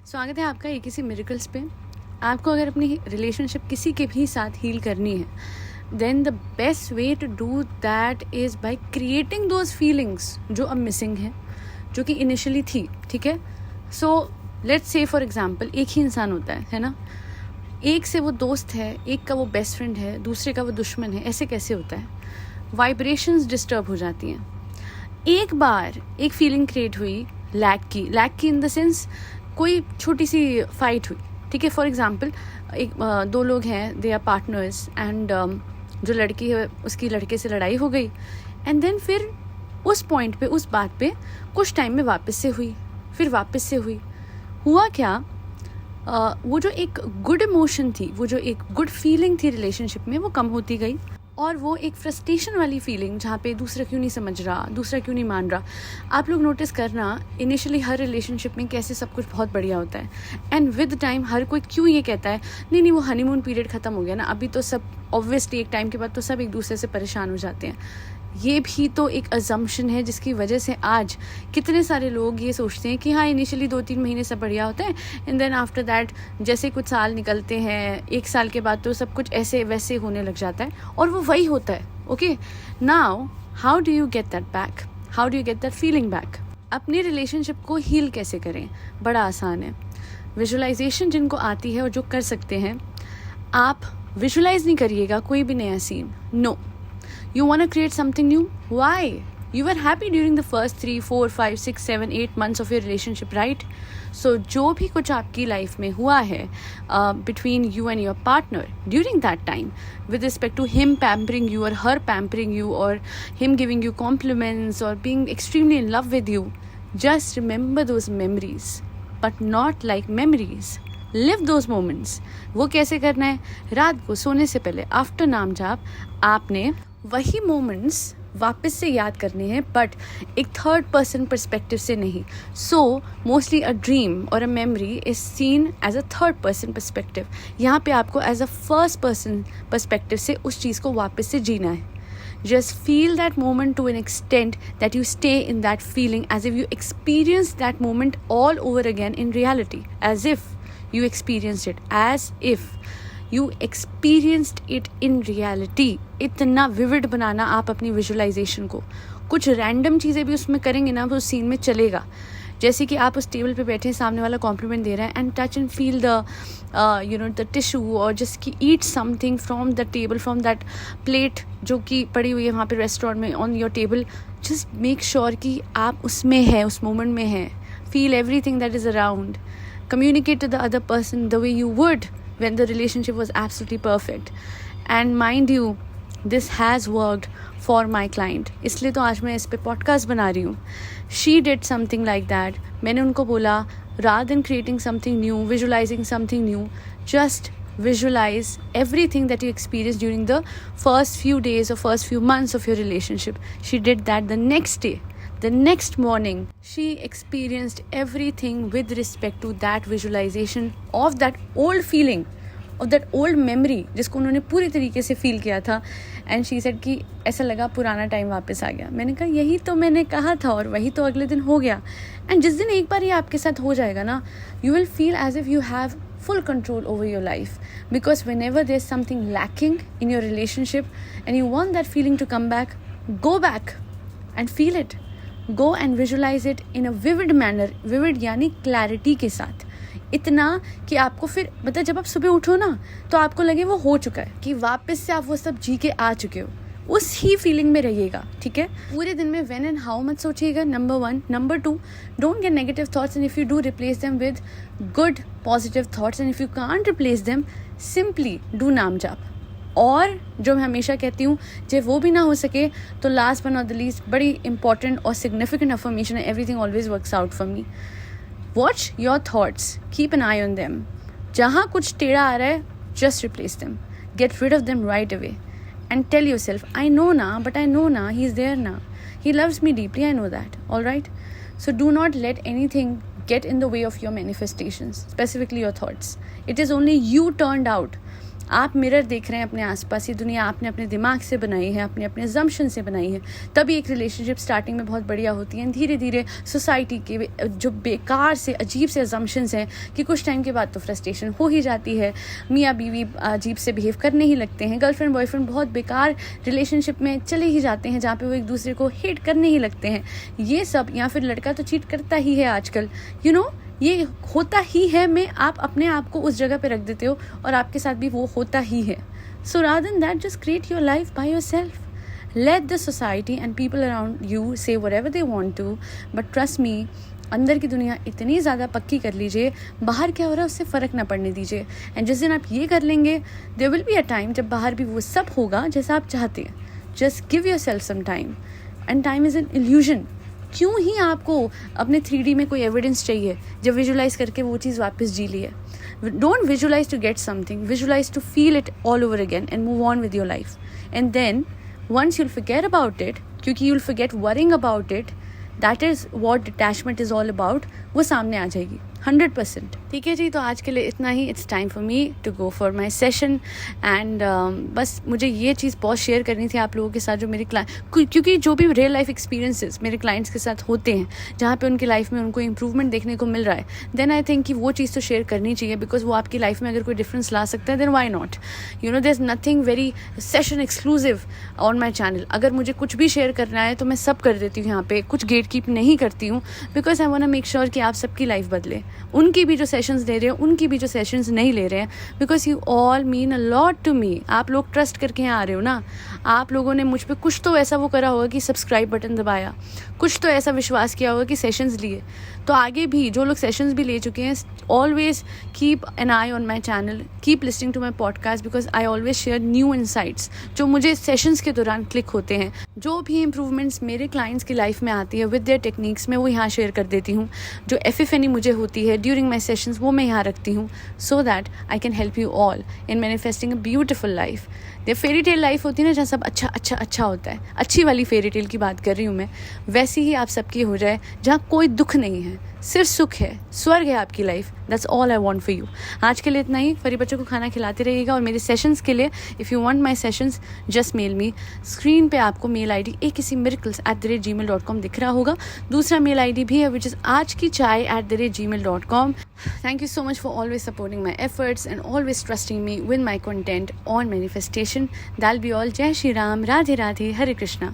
स्वागत है आपका एक किसी मिरेकल्स पे। आपको अगर अपनी रिलेशनशिप किसी के भी साथ हील करनी है then the best way to do that is by creating those feelings जो अब मिसिंग है, जो कि इनिशियली थी। ठीक है, so let's say for example एक ही इंसान होता है ना। एक से वो दोस्त है, एक का वो बेस्ट फ्रेंड है, दूसरे का वो दुश्मन है। ऐसे कैसे होता है? वाइब्रेशंस डिस्टर्ब हो जाती हैं। एक बार एक फीलिंग क्रिएट हुई लैक की इन द सेंस कोई छोटी सी फाइट हुई। ठीक है, फॉर एग्जांपल दो लोग हैं, दे आर पार्टनर्स एंड जो लड़की है उसकी लड़के से लड़ाई हो गई एंड देन फिर उस पॉइंट पे, उस बात पे कुछ टाइम में वापस से हुई, फिर वापस से हुई। हुआ क्या, वो जो एक गुड इमोशन थी, वो जो एक गुड फीलिंग थी रिलेशनशिप में, वो कम होती गई और वो एक फ्रस्ट्रेशन वाली फीलिंग जहाँ पे दूसरा क्यों नहीं समझ रहा, दूसरा क्यों नहीं मान रहा। आप लोग नोटिस करना इनिशियली हर रिलेशनशिप में कैसे सब कुछ बहुत बढ़िया होता है एंड विद टाइम हर कोई क्यों ये कहता है नहीं वो हनीमून पीरियड ख़त्म हो गया ना, अभी तो सब ऑब्वियसली एक टाइम के बाद तो सब एक दूसरे से परेशान हो जाते हैं। ये भी तो एक अजम्पशन है जिसकी वजह से आज कितने सारे लोग ये सोचते हैं कि हाँ इनिशियली 2-3 महीने सब बढ़िया होता है एंड देन आफ्टर दैट जैसे कुछ साल निकलते हैं, 1 साल के बाद तो सब कुछ ऐसे वैसे होने लग जाता है और वो वही होता है। Okay, now how do you get that back? How do you get that feeling back? अपनी रिलेशनशिप को हील कैसे करें? बड़ा आसान है। विजुअलाइजेशन जिनको आती है और जो कर सकते हैं, आप विजुअलाइज नहीं करिएगा कोई भी नया scene. No, you want to create something new? Why? You were happy during the first 3, 4, 5, 6, 7, 8 months of your relationship, right? So जो भी कुछ आपकी लाइफ में हुआ है between you and your partner during that time with respect to him pampering you or her pampering you or him giving you compliments or being extremely in love with you, just remember those memories but not like memories. Live those moments. वो कैसे करना है? रात को सोने से पहले after नाम जाप आपने वही मोमेंट्स वापस से याद करने हैं, बट एक थर्ड पर्सन पर्सपेक्टिव से नहीं। सो मोस्टली अ ड्रीम और a memory is seen as a third person perspective. यहाँ पे आपको as a first person perspective से उस चीज़ को वापस से जीना है। Just feel that moment to an extent that you stay in that feeling as if you experienced that moment all over again in reality, as if you experienced it, as if you experienced it in reality. इतना vivid बनाना आप अपनी visualisation को। कुछ random चीज़ें भी उसमें करेंगे ना, वो सीन में चलेगा। जैसे कि आप उस टेबल पे बैठे, सामने वाला कॉम्प्लीमेंट दे रहा है and touch and feel the tissue और जस्ट की eat something from the table, from that plate जो कि पड़ी हुई है वहाँ पे रेस्टोरेंट में on your table. Just make sure कि आप उसमें हैं, उस मोमेंट में हैं। Feel everything that is around. Communicate to the other person the way you would when the relationship was absolutely perfect. And mind you, this has worked for my client. इसलिए तो आज मैं इस पे पॉडकास्ट बना रही हूँ। She did something like that. मैंने उनको बोला rather than creating something new, visualizing something new, just visualize everything that you experienced during the first few days or first few months of your relationship. She did that the next day. The next morning, she experienced everything with respect to that visualization of that old feeling, of that old memory जिसको उन्होंने पूरी तरीके से feel किया था। And she said कि ऐसा लगा पुराना टाइम वापस आ गया। मैंने कहा यही तो मैंने कहा था और वही तो अगले दिन हो गया। And जिस दिन एक बार ये आपके साथ हो जाएगा ना, you will feel as if you have full control over your life, because whenever there's something lacking in your relationship and you want that feeling to come back, go back and feel it. Go and visualize it in a vivid manner. vivid यानी clarity के साथ, इतना कि आपको फिर मतलब जब आप सुबह उठो ना तो आपको लगे वो हो चुका है, कि वापस से आप वो सब जी के आ चुके हो। उस ही फीलिंग में रहिएगा। ठीक है, पूरे दिन में व्हेन एंड हाउ मत सोचिएगा, number 1। Number 2, don't get negative thoughts and if you do replace them with good positive thoughts and if you can't replace them simply do नाम जाप। और जो मैं हमेशा कहती हूँ, जब वो भी ना हो सके तो last but not the least बड़ी इंपॉर्टेंट और सिग्निफिकेंट अफर्मेशन है, everything always works out for me. Watch your thoughts, keep an eye on them. जहाँ कुछ टेढ़ा आ रहा है, just replace them, get rid of them right away and tell yourself I know ना, but I know ना he is there ना, he loves me deeply, I know that. All right, so do not let any thing get in the way of your manifestations, specifically your thoughts. It is only you turned out आप mirror देख रहे हैं अपने आसपास, ये दुनिया आपने अपने दिमाग से बनाई है, अपने अपने अजम्पशन से बनाई है, तभी एक रिलेशनशिप स्टार्टिंग में बहुत बढ़िया होती है। धीरे धीरे सोसाइटी के जो बेकार से अजीब से अजम्पशंस हैं कि कुछ टाइम के बाद तो फ्रस्ट्रेशन हो ही जाती है, मियाँ बीवी अजीब से बिहेव करने ही लगते हैं, गर्लफ्रेंड बॉयफ्रेंड बहुत बेकार रिलेशनशिप में चले ही जाते हैं जहाँ पे वो एक दूसरे को हेट करने ही लगते हैं, ये सब। या फिर लड़का तो चीट करता ही है आजकल, ये होता ही है में आप अपने आप को उस जगह पे रख देते हो और आपके साथ भी वो होता ही है। So rather than that, just create your life by yourself. Let the society and people around you say whatever they want to, but trust me, अंदर की दुनिया इतनी ज़्यादा पक्की कर लीजिए, बाहर क्या हो रहा है उससे फ़र्क ना पड़ने दीजिए. एंड जिस दिन आप ये कर लेंगे, there will be a time जब बाहर भी वो सब होगा जैसा आप चाहते हैं. Just give yourself some time, and time is an illusion. क्यों ही आपको अपने 3D में कोई एविडेंस चाहिए जब विजुलाइज करके वो चीज़ वापस जी ली है. Don't visualize to get something, visualize to feel it all over again and move on with your life. And then once you'll forget about it, क्योंकि you'll forget worrying about it, that is what detachment is all about, वो सामने आ जाएगी 100%. ठीक है जी, तो आज के लिए इतना ही. It's time for me to go for my session. And बस मुझे ये चीज़ बहुत शेयर करनी थी आप लोगों के साथ, जो मेरे क्योंकि जो भी रियल लाइफ एक्सपीरियंसेस मेरे क्लाइंट्स के साथ होते हैं जहाँ पे उनकी लाइफ में उनको इम्प्रूवमेंट देखने को मिल रहा है, देन आई थिंक कि वो चीज़ तो शेयर करनी चाहिए, बिकॉज वो आपकी लाइफ में अगर कोई डिफरेंस ला सकता है, then why not. There is nothing very session exclusive on my channel. अगर मुझे कुछ भी शेयर करना है तो मैं सब कर देती हूँ यहाँ पे, कुछ गेट कीप नहीं करती हूँ, because I want to make sure कि आप सबकी लाइफ बदले. उनकी भी जो सेशंस ले रहे हैं, उनकी भी जो सेशंस नहीं ले रहे हैं, because you all mean a lot to me. आप लोग ट्रस्ट करके यहाँ आ रहे हो ना, आप लोगों ने मुझ पे कुछ तो ऐसा वो करा होगा कि सब्सक्राइब बटन दबाया, कुछ तो ऐसा विश्वास किया होगा कि सेशंस लिए. तो आगे भी जो लोग सेशंस भी ले चुके हैं, always keep an eye on my channel, keep listening to my podcast, because I always share new insights जो मुझे सेशंस के दौरान क्लिक होते हैं. जो भी इंप्रूवमेंट्स मेरे क्लाइंट्स की लाइफ में आती है विद देयर टेक्निक्स, मैं वो यहाँ शेयर कर देती हूँ. जो एफिफेनी मुझे होती है ड्यूरिंग माई सेशंस, वो मैं यहाँ रखती हूँ, so that I can help you all in manifesting a beautiful life. ये फेरी टेल लाइफ होती है ना, जहाँ सब अच्छा अच्छा अच्छा होता है, अच्छी वाली फेरी टेल की बात कर रही हूँ मैं, वैसी ही आप सबकी हो जाए जहाँ कोई दुख नहीं है, सिर्फ सुख है, स्वर्ग है आपकी life. That's all I want for you. आज के लिए इतना ही. फरी बच्चों को खाना खिलाते रहिएगा. और मेरे सेशंस के लिए, if you want my sessions, just mail me. Screen पे आपको मेल आईडी akisimiracles@gmail.com दिख रहा होगा. दूसरा मेल आईडी भी है, which is aajkichai@gmail.com. Thank you so much for always supporting my efforts and always trusting me with my content on manifestation. That'll be all. Jai Shri Ram, Radhe Radhe, Hare Krishna.